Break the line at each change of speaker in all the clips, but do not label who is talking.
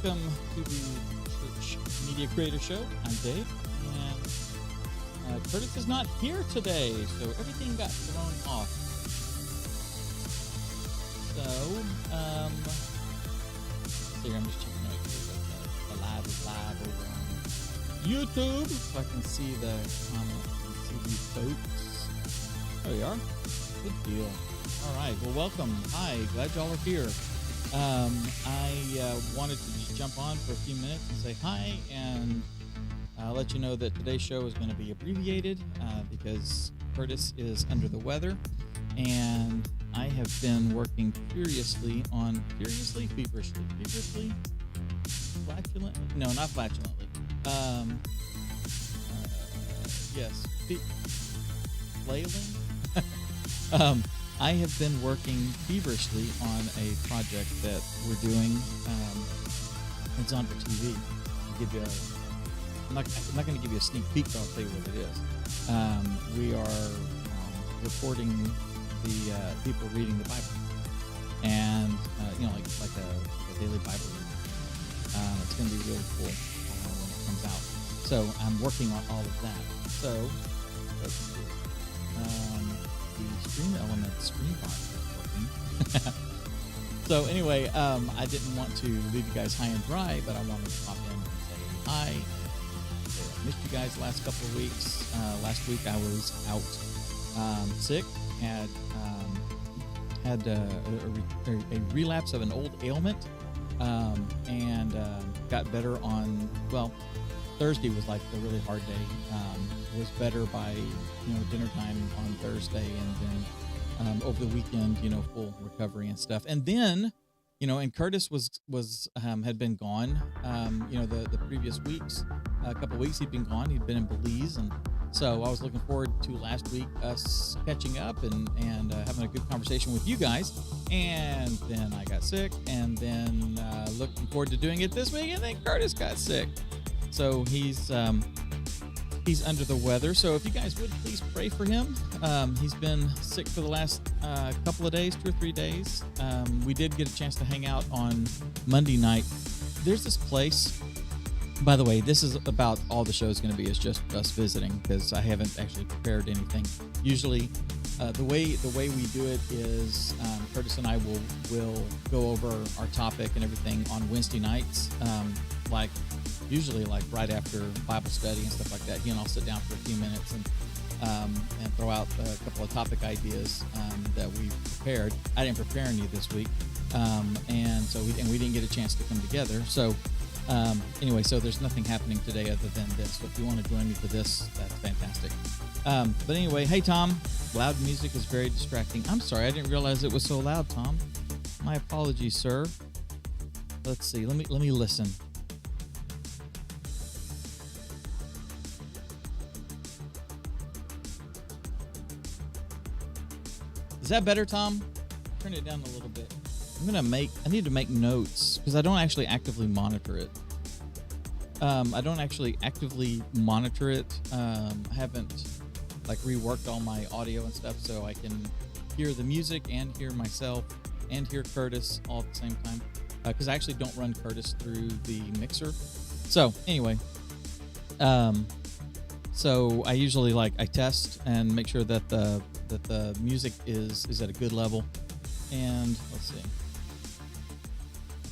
Welcome to the Church Media Creator Show. I'm Dave, and Curtis is not here today, so everything got thrown off. So, here, I'm just checking out the live is live over on YouTube, so I can see the comment and see these folks. There we are. Good deal. All right. Well, welcome. Hi. Glad y'all are here. I wanted to just jump on for a few minutes and say hi and let you know that today's show is going to be abbreviated because Curtis is under the weather, and I have been working feverishly, flatulently? No, not flatulently. Yes, flailing. I have been working feverishly on a project that we're doing. It's on for TV. I'm not going to give you a sneak peek, but I'll tell you what it is. We are recording the people reading the Bible, and like a daily Bible reading. It's going to be really cool when it comes out. So I'm working on all of that. So let's see. The Stream Element screen bar is working. So anyway, I didn't want to leave you guys high and dry, but I wanted to pop in and say hi. I missed you guys the last couple of weeks. Last week I was out sick, had a relapse of an old ailment, and got better on, Thursday was like a really hard day. Was better by dinner time on Thursday, and then over the weekend, full recovery and stuff. And then, and Curtis had been gone. The previous weeks, a couple of weeks he'd been gone. He'd been in Belize, and so I was looking forward to last week us catching up and having a good conversation with you guys. And then I got sick, and then looking forward to doing it this week. And then Curtis got sick, so he's under the weather. So if you guys would please pray for him. He's been sick for the last couple of days, 2 or 3 days. We did get a chance to hang out on Monday night. There's this place, by the way, this is about all the show's going to be, is just us visiting, because I haven't actually prepared anything. Usually the way we do it is Curtis and I will go over our topic and everything on Wednesday nights, usually right after Bible study and stuff like that. He and I'll sit down for a few minutes and throw out a couple of topic ideas that we prepared. I didn't prepare any this week, and we didn't get a chance to come together. So anyway, so there's nothing happening today other than this. So if you want to join me for this, that's fantastic. But anyway, hey Tom, loud music is very distracting. I'm sorry, I didn't realize it was so loud, Tom. My apologies, sir. Let's see. Let me listen. Is that better, Tom? Turn it down a little bit. I need to make notes because I don't actually actively monitor it. I haven't reworked all my audio and stuff so I can hear the music and hear myself and hear Curtis all at the same time. Because I actually don't run Curtis through the mixer. So anyway, so I usually I test and make sure that the music is at a good level. And let's see,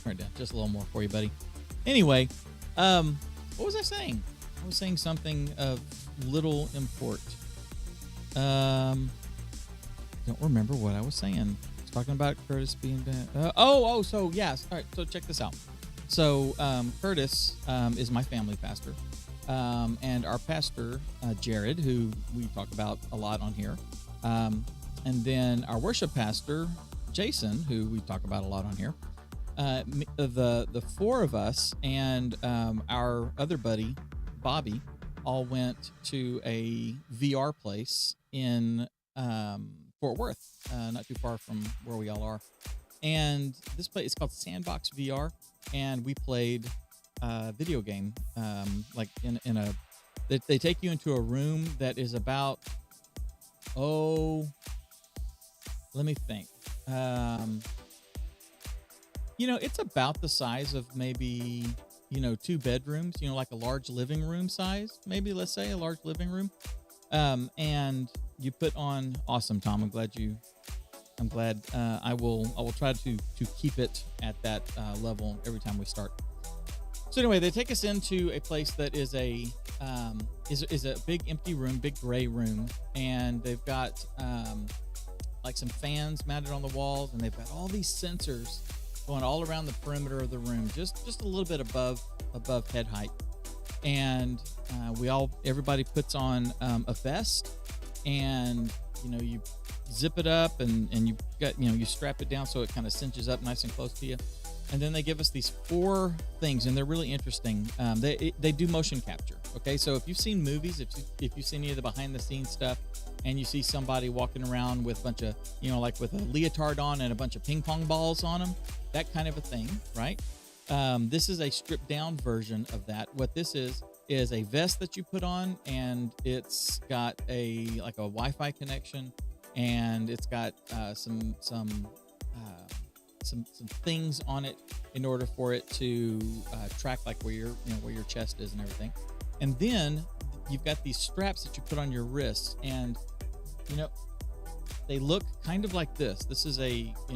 turn it down just a little more for you, buddy. Anyway, what was I saying? I was saying something of little import. Don't remember what I was saying. I was talking about Curtis being bad. So yes. All right. So check this out. So Curtis is my family pastor. And our pastor, Jared, who we talk about a lot on here. And then our worship pastor, Jason, who we talk about a lot on here. The four of us and our other buddy, Bobby, all went to a VR place in Fort Worth, not too far from where we all are. And this place is called Sandbox VR, and we played video game, they take you into a room that is about, let me think. It's about the size of maybe, two bedrooms, like a large living room size, maybe let's say a large living room. And you put on awesome, Tom. I'm glad I will try to keep it at that level every time we start. So anyway, they take us into a place that is a big empty room, big gray room, and they've got like some fans mounted on the walls, and they've got all these sensors going all around the perimeter of the room, just a little bit above head height. And everybody puts on a vest, and you zip it up, and you strap it down so it kind of cinches up nice and close to you. And then they give us these 4 things, and they're really interesting. They do motion capture. Okay, so if you've seen movies, if you've seen any of the behind the scenes stuff, and you see somebody walking around with a bunch of, like with a leotard on and a bunch of ping pong balls on them, that kind of a thing, right? This is a stripped down version of that. What this is a vest that you put on, and it's got like a Wi-Fi connection, and it's got some things on it in order for it to track like where your chest is and everything. And then you've got these straps that you put on your wrists, and they look kind of like this. This is like a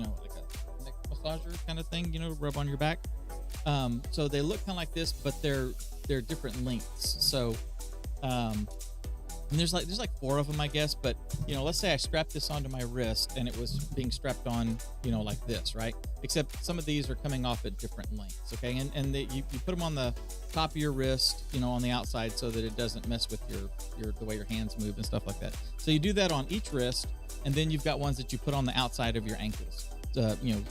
neck massager kind of thing, rub on your back. So they look kind of like this, but they're different lengths. So and there's like 4 of them, I guess. But let's say I strapped this onto my wrist, and it was being strapped on, like this, right? Except some of these are coming off at different lengths, okay? And you put them on the top of your wrist, on the outside, so that it doesn't mess with the way your hands move and stuff like that. So you do that on each wrist, and then you've got ones that you put on the outside of your ankles,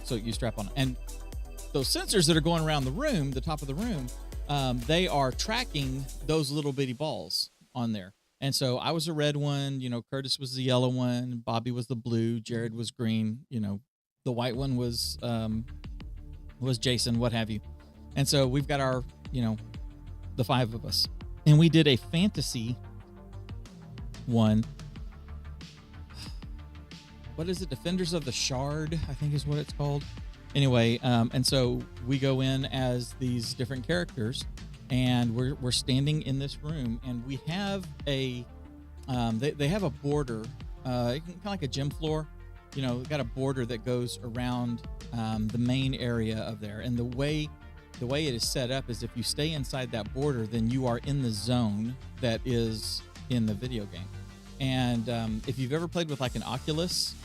so you strap on. And those sensors that are going around the room, the top of the room, they are tracking those little bitty balls on there. And so I was a red one, Curtis was the yellow one, Bobby was the blue, Jared was green, the white one was Jason, what have you. And so we've got our, the 5 of us. And we did a fantasy one. What is it? Defenders of the Shard, I think is what it's called. Anyway, and so we go in as these different characters, and we're standing in this room, and we have they have a border, kind of like a gym floor. We've got a border that goes around the main area of there. And the way it is set up is if you stay inside that border, then you are in the zone that is in the video game. And if you've ever played with like an Oculus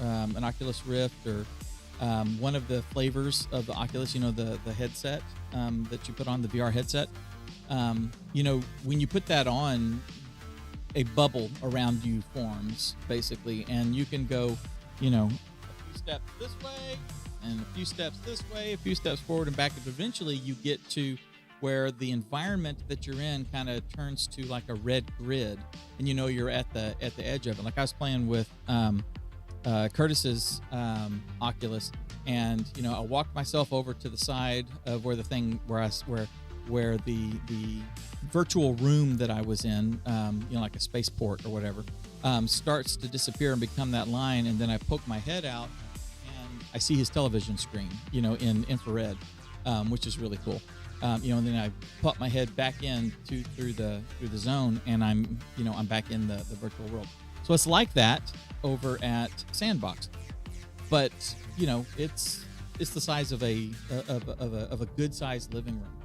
Rift, or one of the flavors of the Oculus, the headset that you put on, the VR headset, when you put that on, a bubble around you forms, basically, and you can go, a few steps this way, and a few steps this way, a few steps forward and back, and eventually you get to where the environment that you're in kind of turns to like a red grid, and you're at the edge of it. Like I was playing with Curtis's Oculus, and I walked myself over to the side of where where the virtual room that I was in, like a spaceport or whatever, starts to disappear and become that line. And then I poke my head out, and I see his television screen, in infrared, which is really cool. And then I pop my head back in through the zone, and I'm back in the virtual world. So it's like that over at Sandbox, but it's the size of a good sized living room.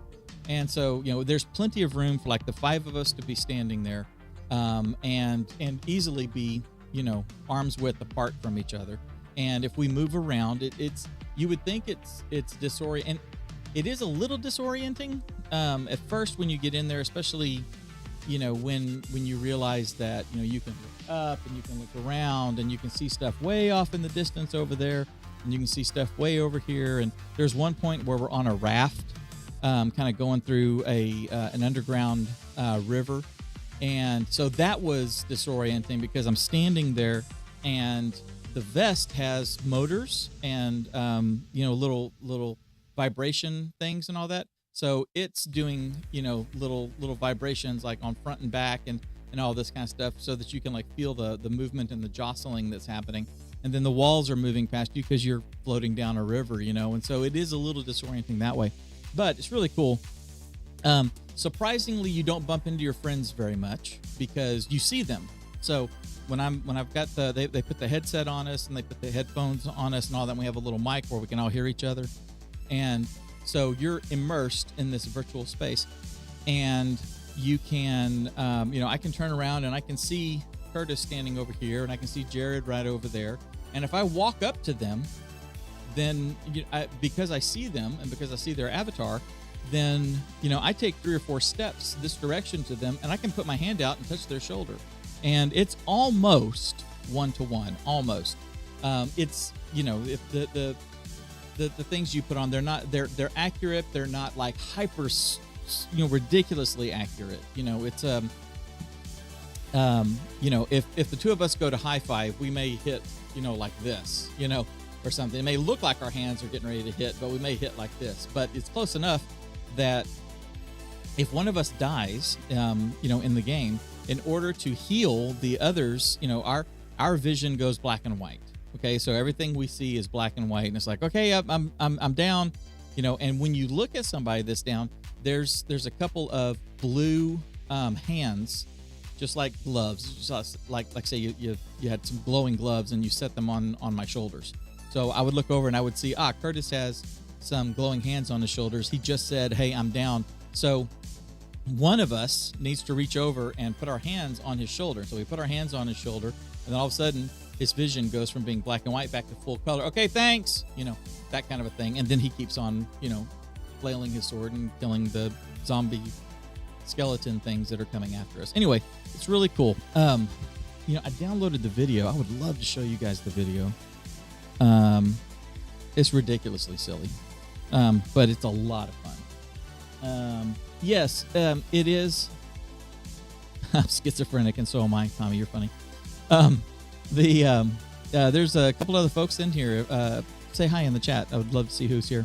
And so, there's plenty of room for like the 5 of us to be standing there, and easily be, arm's width apart from each other. And if we move around, you would think it's disorienting. It is a little disorienting at first when you get in there, especially, when you realize that, you can look up and you can look around and you can see stuff way off in the distance over there, and you can see stuff way over here. And there's one point where we're on a raft, kind of going through an underground river. And so that was disorienting because I'm standing there, and the vest has motors and, little vibration things and all that. So it's doing, little vibrations like on front and back and all this kind of stuff, so that you can like feel the movement and the jostling that's happening. and then the walls are moving past you because you're floating down a river, and so it is a little disorienting that way, but it's really cool. Surprisingly, you don't bump into your friends very much because you see them. So when I've got they put the headset on us and they put the headphones on us and all that, and we have a little mic where we can all hear each other, and so you're immersed in this virtual space, and you can I can turn around and I can see Curtis standing over here, and I can see Jared right over there, and if I walk up to them, then because I see them and because I see their avatar, then I take 3 or 4 steps this direction to them, and I can put my hand out and touch their shoulder, and it's almost one-to-one, almost. It's if the things you put on, they're accurate, they're not like hyper ridiculously accurate. It's if the two of us go to high five, we may hit like this, or something. It may look like our hands are getting ready to hit, but we may hit like this, but it's close enough that if one of us dies, in the game, in order to heal the others, our vision goes black and white. Okay, so everything we see is black and white, and it's like, okay, I'm down, And when you look at somebody that's down, there's a couple of blue hands, just like gloves, just like say you had some glowing gloves and you set them on my shoulders. So I would look over and I would see, Curtis has some glowing hands on his shoulders. He just said, hey, I'm down. So one of us needs to reach over and put our hands on his shoulder. So we put our hands on his shoulder, and then all of a sudden his vision goes from being black and white back to full color. Okay, thanks. That kind of a thing. And then he keeps on, flailing his sword and killing the zombie skeleton things that are coming after us. Anyway, it's really cool. I downloaded the video. I would love to show you guys the video. It's ridiculously silly, but it's a lot of fun. Yes, it is. I'm schizophrenic, and so am I. Tommy, you're funny. There's a couple other folks in here. Say hi in the chat. I would love to see who's here.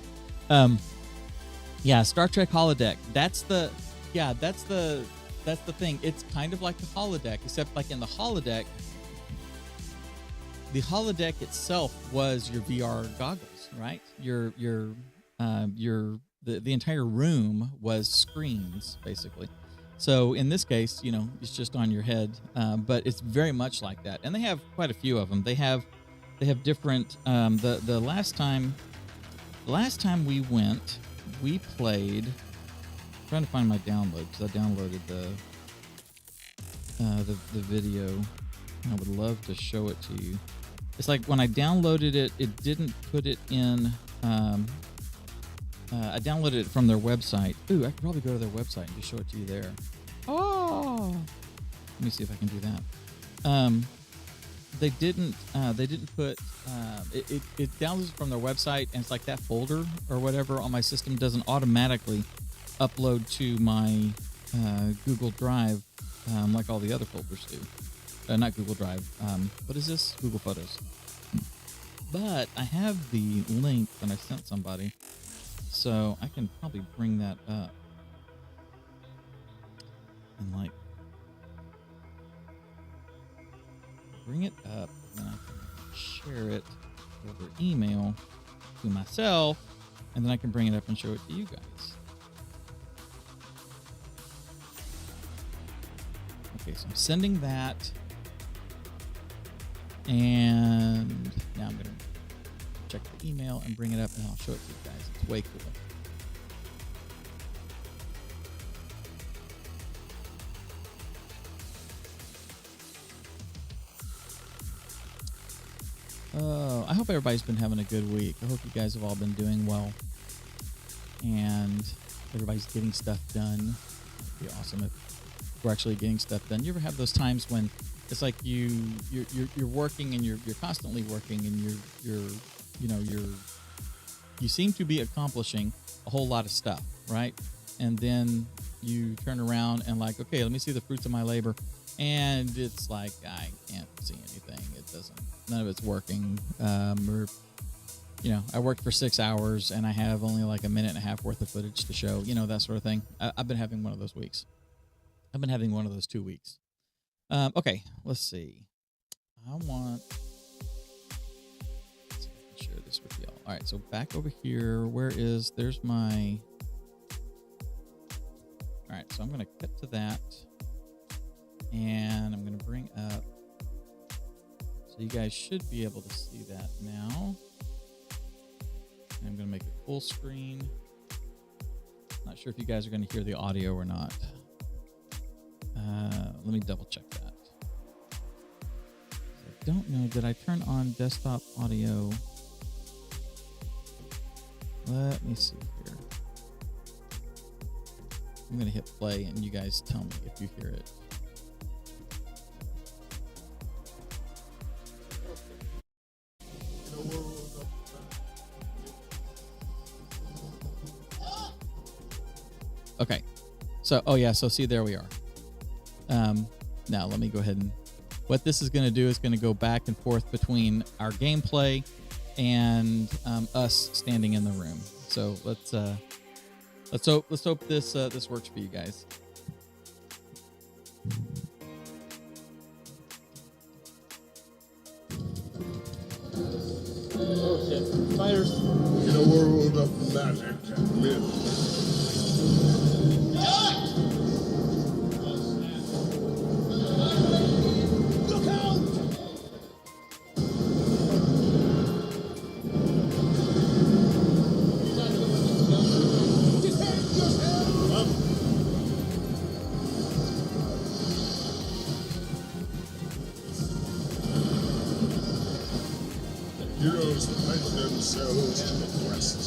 Star Trek holodeck. That's the thing. It's kind of like the holodeck, except like in the holodeck itself was your VR goggles, right? The entire room was screens, basically. So in this case, it's just on your head, but it's very much like that. And they have quite a few of them. They have different. The last time we went, we played. I'm trying to find my download because I downloaded the video. I would love to show it to you. It's like when I downloaded it, it didn't put it in. I downloaded it from their website. Ooh, I could probably go to their website and just show it to you there. Oh, let me see if I can do that. They didn't put it downloads from their website, and it's like that folder or whatever on my system doesn't automatically upload to my Google Drive like all the other folders do. Not Google Drive. What is this? Google Photos. But I have the link that I sent somebody, so I can probably bring that up and bring it up, and I can share it over email to myself, and then I can bring it up and show it to you guys. Okay, so I'm sending that, and now I'm going to check the email and bring it up, and I'll show it to you guys. It's way cool. I hope everybody's been having a good week. I hope you guys have all been doing well, and everybody's getting stuff done. It'd be awesome if we're actually getting stuff done. You ever have those times when it's like you're working and you're constantly working, and you seem to be accomplishing a whole lot of stuff, right? And then you turn around and like, okay, let me see the fruits of my labor. And it's like, I can't see anything. None of it's working. I worked for 6 hours and I have only like a minute and a half worth of footage to show, that sort of thing. I've been having one of those weeks. I've been having one of those 2 weeks. Okay, let's see. this with y'all. All right, so back over here. There's my. All right, so I'm going to cut to that. And I'm going to bring up. So you guys should be able to see that now. And I'm going to make it full screen. Not sure if you guys are going to hear the audio or not. Let me double check that. I don't know. Did I turn on desktop audio? Let me see here. I'm going to hit play and you guys tell me if you hear it. Okay. So, oh yeah. So see, there we are. Now let me go ahead and what this is going to do is going to go back and forth between our gameplay and us standing in the room. So let's hope this works for you guys.
Okay, fighters.
In a world of magic and myth.
Look out! Defend yourself!
Heroes pledge themselves to the quest.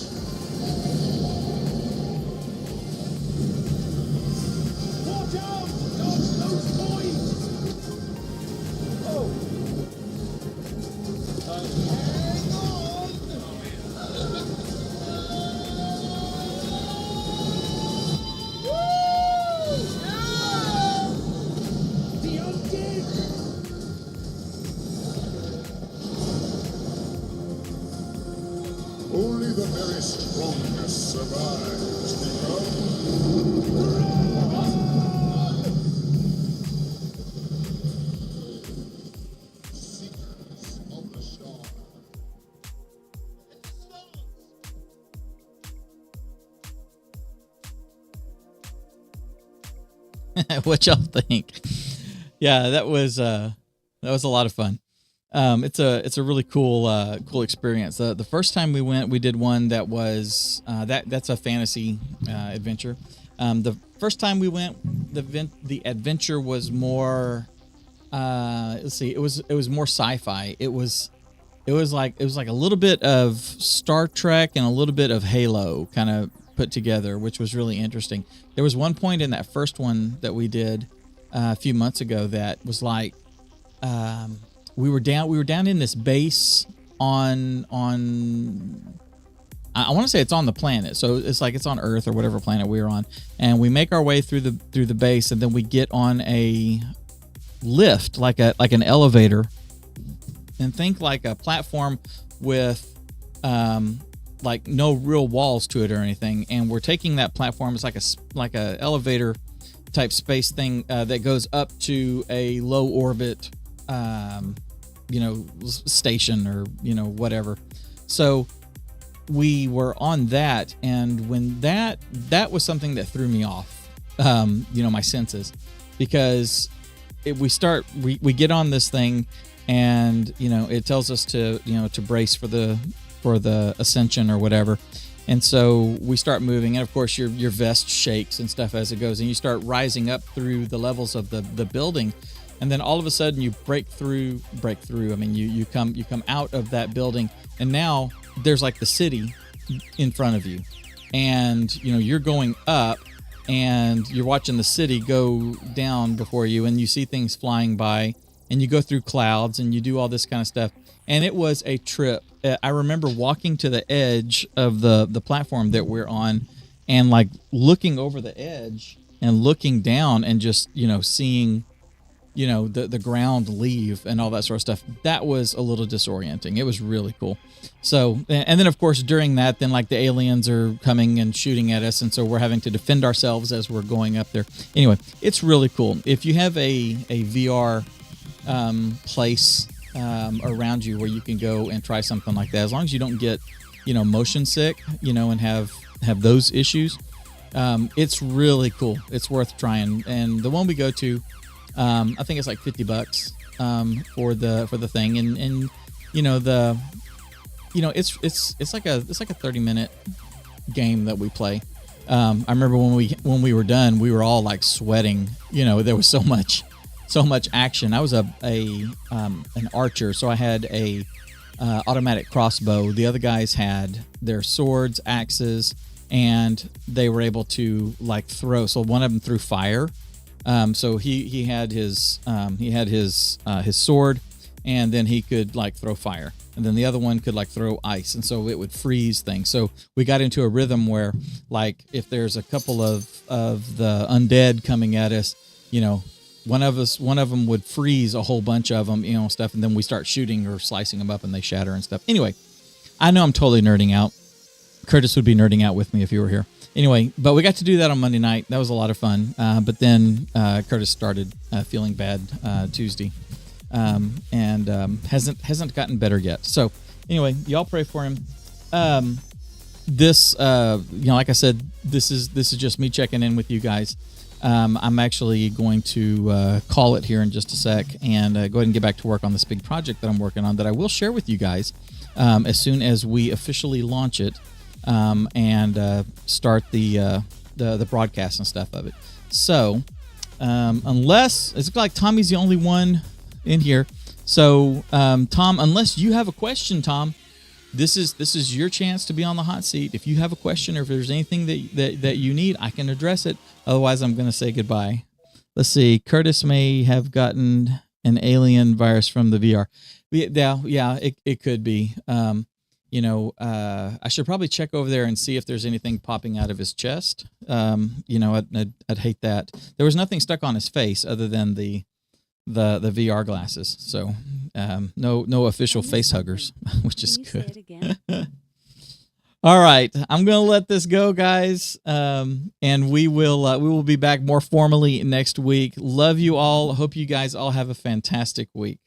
Watch out! Those boys! Oh! Hang on! Woo! Yeah! The undead!
Only the very strongest survives the Seekers of the Star.
What y'all think? Yeah, that was a lot of fun. It's a really cool experience. The first time we went, we did one that was that's a fantasy adventure. The first time we went, the adventure was more let's see, it was more sci-fi. It was like a little bit of Star Trek and a little bit of Halo kind of put together, which was really interesting. There was one point in that first one that we did a few months ago that was like we were down in this base on I want to say it's on the planet, so it's like it's on Earth or whatever planet we were on, and we make our way through the base, and then we get on a lift like an elevator, and think like a platform with like no real walls to it or anything, and we're taking that platform. It's like a elevator type space thing that goes up to a low orbit station or whatever. So we were on that, and when that was something that threw me off my senses, because we get on this thing, and it tells us to brace for the ascension or whatever. And so we start moving, and of course your vest shakes and stuff as it goes, and you start rising up through the levels of the building. And then all of a sudden you break through. I mean, you come out of that building, and now there's like the city in front of you, and you're going up, and you're watching the city go down before you, and you see things flying by, and you go through clouds, and you do all this kind of stuff. And it was a trip. I remember walking to the edge of the platform that we're on, and like looking over the edge and looking down, and just seeing the ground leave and all that sort of stuff. That was a little disorienting. It was really cool. So, and then of course during that, then like the aliens are coming and shooting at us, and so we're having to defend ourselves as we're going up there. Anyway, it's really cool. If you have a VR place around you where you can go and try something like that. As long as you don't get, motion sick, and have those issues. It's really cool. It's worth trying. And the one we go to, I think it's like $50 for the thing. And it's like a 30-minute game that we play. I remember when we were done, we were all like sweating. There was so much action. I was an archer, so I had a automatic crossbow. The other guys had their swords, axes, and they were able to like throw. So one of them threw fire. So he had his sword, and then he could like throw fire. And then the other one could like throw ice, and so it would freeze things. So we got into a rhythm where, like, if there's a couple of the undead coming at us, one of them would freeze a whole bunch of them, stuff, and then we start shooting or slicing them up, and they shatter and stuff. Anyway, I know I'm totally nerding out. Curtis would be nerding out with me if you were here. Anyway, but we got to do that on Monday night. That was a lot of fun. But then Curtis started feeling bad Tuesday. And hasn't gotten better yet. So anyway, y'all pray for him. This, like I said, this is just me checking in with you guys. I'm actually going to call it here in just a sec and go ahead and get back to work on this big project that I'm working on that I will share with you guys as soon as we officially launch it and start the broadcast and stuff of it. So unless it's like Tommy's the only one in here. So, Tom, unless you have a question, Tom, this is your chance to be on the hot seat. If you have a question or if there's anything that you need, I can address it. Otherwise, I'm going to say goodbye. Let's see. Curtis may have gotten an alien virus from the VR. Yeah, it could be. I should probably check over there and see if there's anything popping out of his chest. I'd hate that. There was nothing stuck on his face other than the VR glasses, so no official face huggers, which is good. All right, I'm gonna let this go, guys, and we will be back more formally next week. Love you all. Hope you guys all have a fantastic week.